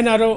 NRO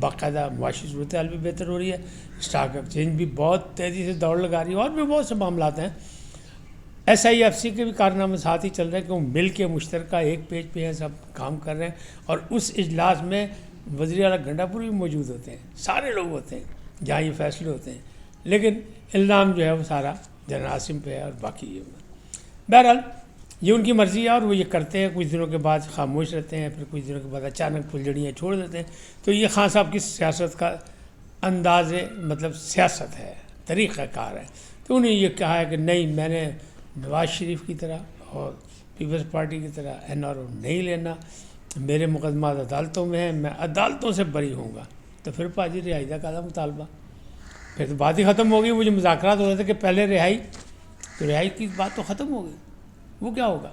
باقاعدہ معاشی صورتحال بھی بہتر ہو رہی ہے، اسٹاک ایکسچینج بھی بہت تیزی سے دوڑ لگا رہی ہے، اور بھی بہت سے معاملات ہیں۔ SIFC کے بھی کارنامے ساتھ ہی چل رہے ہیں کہ وہ مل کے مشترکہ ایک پیج پہ ہیں، سب کام کر رہے ہیں، اور اس اجلاس میں وزیر اعلیٰ گنڈا پور بھی موجود ہوتے ہیں، سارے لوگ ہوتے ہیں جہاں یہ فیصلے ہوتے ہیں، لیکن الزام جو ہے وہ سارا جنرل عاصم پہ ہے اور باقی یہ۔ بہرحال یہ ان کی مرضی ہے اور وہ یہ کرتے ہیں، کچھ دنوں کے بعد خاموش رہتے ہیں، پھر کچھ دنوں کے بعد اچانک پھلجھڑیاں چھوڑ دیتے ہیں۔ تو یہ خان صاحب کی سیاست کا انداز مطلب سیاست ہے، طریقہ کار ہے۔ تو انہیں یہ کہا ہے کہ نہیں، میں نے نواز شریف کی طرح اور پیپلز پارٹی کی طرح NRO نہیں لینا، میرے مقدمات عدالتوں میں ہیں، میں عدالتوں سے بری ہوں گا۔ تو پھر پاجی رہائی کا کہا مطالبہ، پھر تو بات ہی ختم ہو گئی۔ وہ جو مذاکرات ہو رہے تھے کہ پہلے رہائی، تو رہائی کی بات تو ختم ہو گئی، وہ کیا ہوگا؟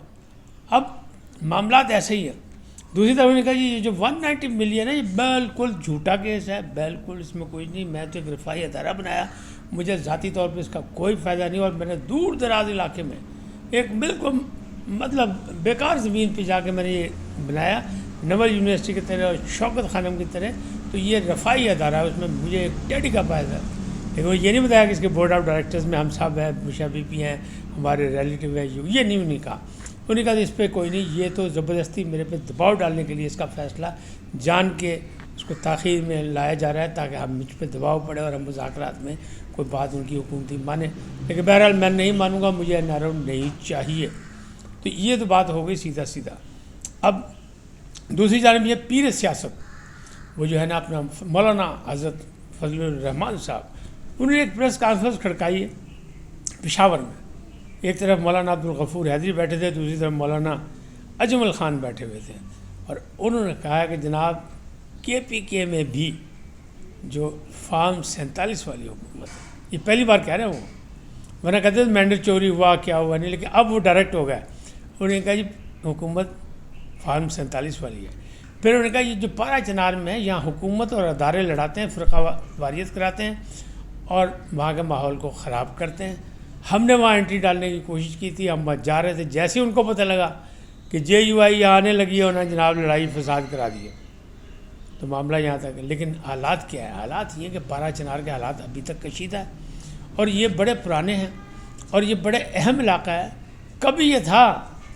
اب معاملات ایسے ہی ہیں۔ دوسری طرف نے کہا جی یہ جو 190 ملین ہے یہ بالکل جھوٹا کیس ہے، بالکل اس میں کوئی نہیں، میں تو ایک رفاہی ادارہ بنایا، مجھے ذاتی طور پہ اس کا کوئی فائدہ نہیں، اور میں نے دور دراز علاقے میں ایک بالکل مطلب بیکار زمین پہ جا کے میں نے یہ بنایا، نول یونیورسٹی کی طرح اور شوکت خانم کی طرح، تو یہ رفاہی ادارہ ہے، اس میں مجھے ایک ڈیڈی کا فائدہ ہے۔ لیکن وہ یہ نہیں بتایا کہ اس کے بورڈ آف ڈائریکٹرز میں ہم سب ہیں، مشا بی پی ہیں، ہمارے ریلیٹیو ہیں، یہ نہیں کہا۔ انہوں نے کہا اس پہ کوئی نہیں، یہ تو زبردستی میرے پہ دباؤ ڈالنے کے لیے اس کا فیصلہ جان کے اس کو تاخیر میں لایا جا رہا ہے تاکہ ہم مجھ پہ دباؤ پڑے اور ہم مذاکرات میں کوئی بات ان کی حکومتی مانے، لیکن بہرحال میں نہیں مانوں گا، مجھے NRO نہیں چاہیے۔ تو یہ تو بات ہو گئی سیدھا۔ اب دوسری جانب یہ پیر سیاست، وہ جو ہے نا اپنا مولانا حضرت فضل الرحمان صاحب، انہوں نے ایک پریس کانفرنس کھڑکائی ہے پشاور میں۔ ایک طرف مولانا عبدالغفور حیدری بیٹھے تھے، دوسری طرف مولانا اجمل خان بیٹھے ہوئے تھے، اور انہوں نے کہا کہ جناب KPK میں بھی جو فارم 47 والی حکومت ہے، یہ پہلی بار کہہ رہے ہیں وہ، ورنہ کہتے ہیں مینڈل چوری ہوا کیا ہوا نہیں، لیکن اب وہ ڈائریکٹ ہو گیا۔ انہوں نے کہا جی حکومت فارم 47 والی ہے۔ پھر انہوں نے کہا یہ جو پارا چنار میں ہے یہاں حکومت اور ادارے لڑاتے ہیں، فرقہ واریت کراتے ہیں اور وہاں کے ماحول کو خراب کرتے ہیں۔ ہم نے وہاں انٹری ڈالنے کی کوشش کی تھی، ہم وہاں جا رہے تھے، جیسے ہی ان کو پتہ لگا کہ JUI یہاں آنے لگی ہے، انہوں نے جناب لڑائی فساد کرا دیے، تو معاملہ یہاں تک ہے۔ لیکن حالات کیا ہے؟ حالات یہ کہ پارا چنار کے حالات ابھی تک کشیدہ ہے، اور یہ بڑے پرانے ہیں، اور یہ بڑے اہم علاقہ ہے۔ کبھی یہ تھا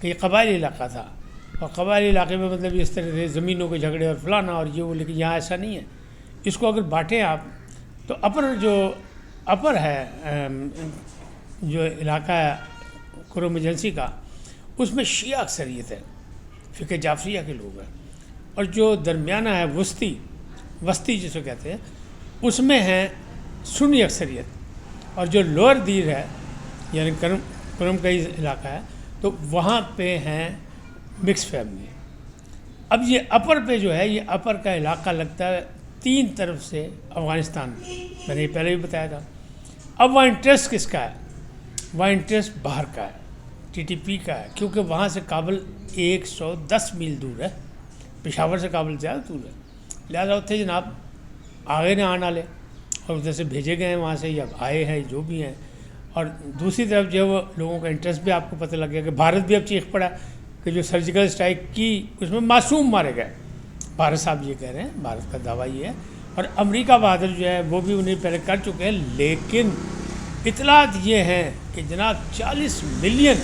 کہ یہ قبائلی علاقہ تھا، اور قبائلی علاقے میں مطلب اس طرح سے زمینوں کے جھگڑے اور فلانا اور یہ وہ، لیکن یہاں ایسا نہیں ہے۔ اس کو اگر بانٹیں آپ تو اپر ہے جو علاقہ ہے قرم ایجنسی کا، اس میں شیعہ اکثریت ہے، فقہ جعفریہ کے لوگ ہیں، اور جو درمیانہ ہے وسطی جسے کہتے ہیں، اس میں ہے سنی اکثریت، اور جو لوور دیر ہے یعنی قرم کا ہی علاقہ ہے تو وہاں پہ ہیں مکس فیملی۔ اب یہ اپر پہ جو ہے، یہ اپر کا علاقہ لگتا ہے 3 طرف سے افغانستان میں نے یہ پہلے بھی بتایا تھا۔ اب وہاں انٹرسٹ کس کا ہے؟ وہاں انٹرسٹ باہر کا ہے، TTP کا ہے، کیونکہ وہاں سے کابل 110 میل دور ہے، پشاور سے کابل زیادہ دور ہے، لہٰذا اتنے جناب آگے نہ آنا لے، اور ادھر سے بھیجے گئے ہیں وہاں سے، یا آئے ہیں جو بھی ہیں۔ اور دوسری طرف جو ہے وہ لوگوں کا انٹرسٹ بھی آپ کو پتہ لگ گیا کہ بھارت بھی اب چیخ پڑا کہ جو سرجیکل اسٹرائک کی اس میں معصوم مارے گئے، بھارت صاحب یہ کہہ رہے ہیں، بھارت کا دعویٰ یہ ہے، اور امریکہ بہادر جو ہے وہ بھی انہیں پہلے کر چکے ہیں، لیکن اطلاعات یہ ہیں کہ جناب 40 ملین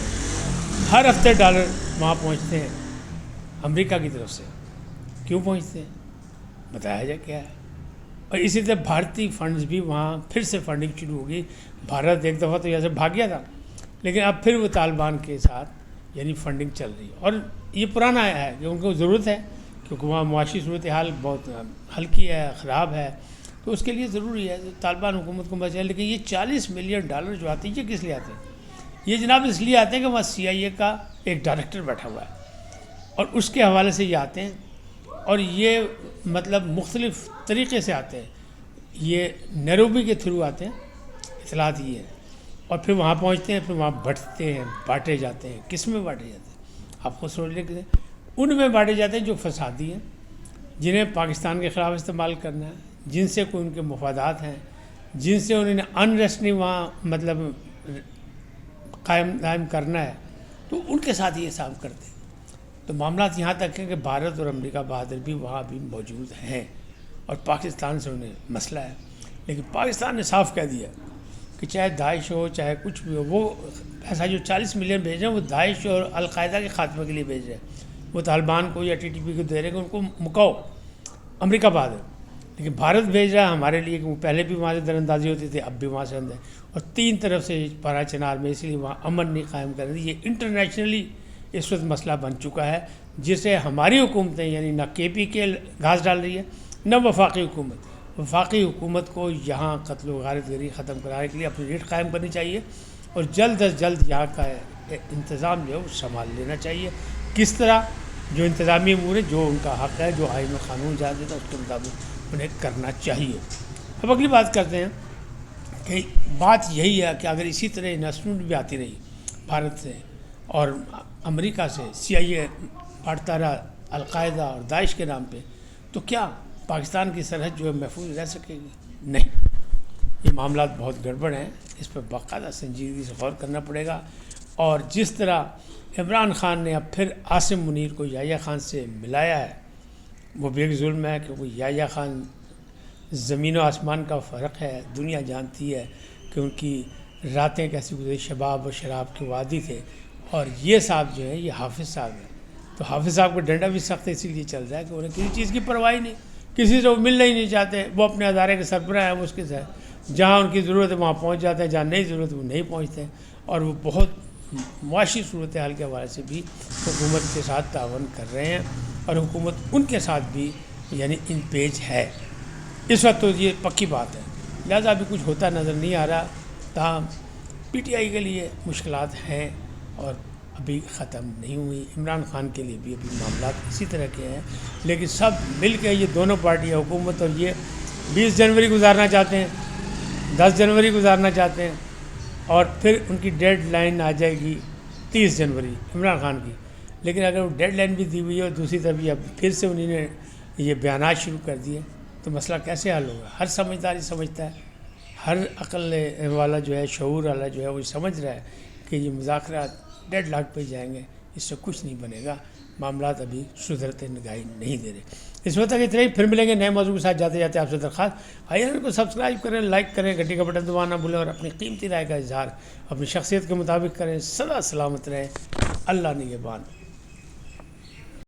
ہر ہفتے ڈالر وہاں پہنچتے ہیں امریکہ کی طرف سے۔ کیوں پہنچتے ہیں بتایا جائے کیا ہے؟ اور اسی طرح بھارتی فنڈز بھی وہاں پھر سے فنڈنگ شروع ہوگی۔ بھارت ایک دفعہ تو یہاں سے بھاگ گیا تھا، لیکن اب پھر وہ طالبان کے ساتھ یعنی فنڈنگ چل رہی ہے، اور یہ پرانا ہے کہ ان کو ضرورت ہے، کیونکہ وہاں معاشی صورتحال بہت ہلکی ہے، خراب ہے، تو اس کے لیے ضروری ہے طالبان حکومت کو بچائے۔ لیکن یہ 40 ملین ڈالر جو آتے ہیں یہ کس لیے آتے ہیں؟ یہ جناب اس لیے آتے ہیں کہ وہاں CIA کا ایک ڈائریکٹر بیٹھا ہوا ہے، اور اس کے حوالے سے یہ آتے ہیں، اور یہ مطلب مختلف طریقے سے آتے ہیں، یہ نیروبی کے تھرو آتے ہیں، اطلاعات یہ ہے، اور پھر وہاں پہنچتے ہیں، پھر وہاں بٹتے ہیں، بانٹے جاتے ہیں۔ کس میں بانٹے جاتے ہیں؟ آپ خود سوچ لیں کہ ان میں بانٹے جاتے ہیں جو فسادی ہیں، جنہیں پاکستان کے خلاف استعمال کرنا ہے، جن سے کوئی ان کے مفادات ہیں، جن سے انہوں نے انریسٹ نہیں وہاں مطلب قائم کرنا ہے، تو ان کے ساتھ یہ حساب کرتے ہیں۔ تو معاملات یہاں تک ہیں کہ بھارت اور امریکہ بہادر بھی وہاں بھی موجود ہیں، اور پاکستان سے انہیں مسئلہ ہے، لیکن پاکستان نے صاف کہہ دیا کہ چاہے داعش ہو چاہے کچھ بھی ہو، وہ ایسا جو 40 ملین بھیج رہے ہیں وہ داعش اور القاعدہ کے خاتمے کے لیے بھیج رہے ہیں، وہ طالبان کو یا TTP کو دے رہے ہیں کہ ان کو مکاؤ، امریکہ بعد ہے، لیکن بھارت بھیج رہا ہے ہمارے لیے کہ وہ پہلے بھی وہاں سے در اندازی ہوتی تھی، اب بھی وہاں سے اندر، اور 3 طرف سے پارا چنار میں، اس لیے وہاں امن نہیں قائم کر رہی۔ یہ انٹرنیشنلی اس وقت مسئلہ بن چکا ہے، جسے ہماری حکومتیں یعنی نہ KP کے گھاس ڈال رہی ہے نہ وفاقی حکومت۔ وفاقی حکومت کو یہاں قتل و غارت گری ختم کرانے کے لیے اپنی ریٹ قائم کرنی چاہیے، اور جلد از جلد یہاں کا انتظام جو ہے وہ سنبھال لینا چاہیے۔ کس طرح؟ جو انتظامی امور ہے، جو ان کا حق ہے، جو آئین و قانون اجازت دیتا ہے، اس کے مطابق انہیں کرنا چاہیے۔ اب اگلی بات کرتے ہیں کہ بات یہی ہے کہ اگر اسی طرح انویسٹمنٹ بھی آتی رہی بھارت سے اور امریکہ سے، CIA بڑھتا رہا القاعدہ اور داعش کے نام پہ، تو کیا پاکستان کی سرحد جو ہے محفوظ رہ سکے گی؟ نہیں، یہ معاملات بہت گڑبڑ ہیں، اس پہ باقاعدہ سنجیدگی سے غور کرنا پڑے گا۔ اور جس طرح عمران خان نے اب پھر عاصم منیر کو یحییٰ خان سے ملایا ہے، وہ بھی ایک ظلم ہے، کیونکہ یحییٰ خان زمین و آسمان کا فرق ہے، دنیا جانتی ہے کہ ان کی راتیں کیسی گزری، شباب و شراب کے وادی تھے، اور یہ صاحب جو ہے یہ حافظ صاحب ہے، تو حافظ صاحب کا ڈنڈا بھی سخت اسی لیے چل رہا ہے کہ انہیں کسی چیز کی پرواہ نہیں، کسی سے وہ ملنا ہی نہیں چاہتے، وہ اپنے ادارے کے سربراہ ہیں، وہ اس کے ساتھ جہاں ان کی ضرورت ہے وہاں پہنچ جاتے ہیں، جہاں نہیں ضرورت وہ نہیں پہنچتے ہیں، اور وہ بہت معاشی صورتحال کے حوالے سے بھی حکومت کے ساتھ تعاون کر رہے ہیں، اور حکومت ان کے ساتھ بھی یعنی ان پیج ہے اس وقت، تو یہ پکی بات ہے، لہٰذا ابھی کچھ ہوتا نظر نہیں آ رہا، تاہم PTI کے لیے مشکلات ہیں اور ابھی ختم نہیں ہوئی، عمران خان کے لیے بھی ابھی معاملات اسی طرح کے ہیں، لیکن سب مل کے یہ دونوں پارٹیاں حکومت اور یہ 20 جنوری گزارنا چاہتے ہیں، 10 جنوری گزارنا چاہتے ہیں، اور پھر ان کی ڈیڈ لائن آ جائے گی 30 جنوری عمران خان کی، لیکن اگر وہ ڈیڈ لائن بھی دی ہوئی ہے اور دوسری طرف اب پھر سے انہوں نے یہ بیانات شروع کر دیے، تو مسئلہ کیسے حل ہوگا؟ ہر سمجھداری سمجھتا ہے، ہر عقل والا جو ہے، شعور والا جو ہے، وہ سمجھ رہا ہے کہ یہ مذاکرات ڈیڈ لاک پہ جائیں گے، اس سے کچھ نہیں بنے گا، معاملات ابھی سدھرتے نگاہی نہیں دے رہے۔ اس وقت تک اتنا ہی، پھر ملیں گے نئے موضوع کے ساتھ۔ جاتے جاتے آپ سے درخواست، آئیے کو سبسکرائب کریں، لائک کریں، گھنٹی کا بٹن دبانا نہ بھولیں، اور اپنی قیمتی رائے کا اظہار اپنی شخصیت کے مطابق کریں۔ سدا سلامت رہیں، اللہ نگہبان۔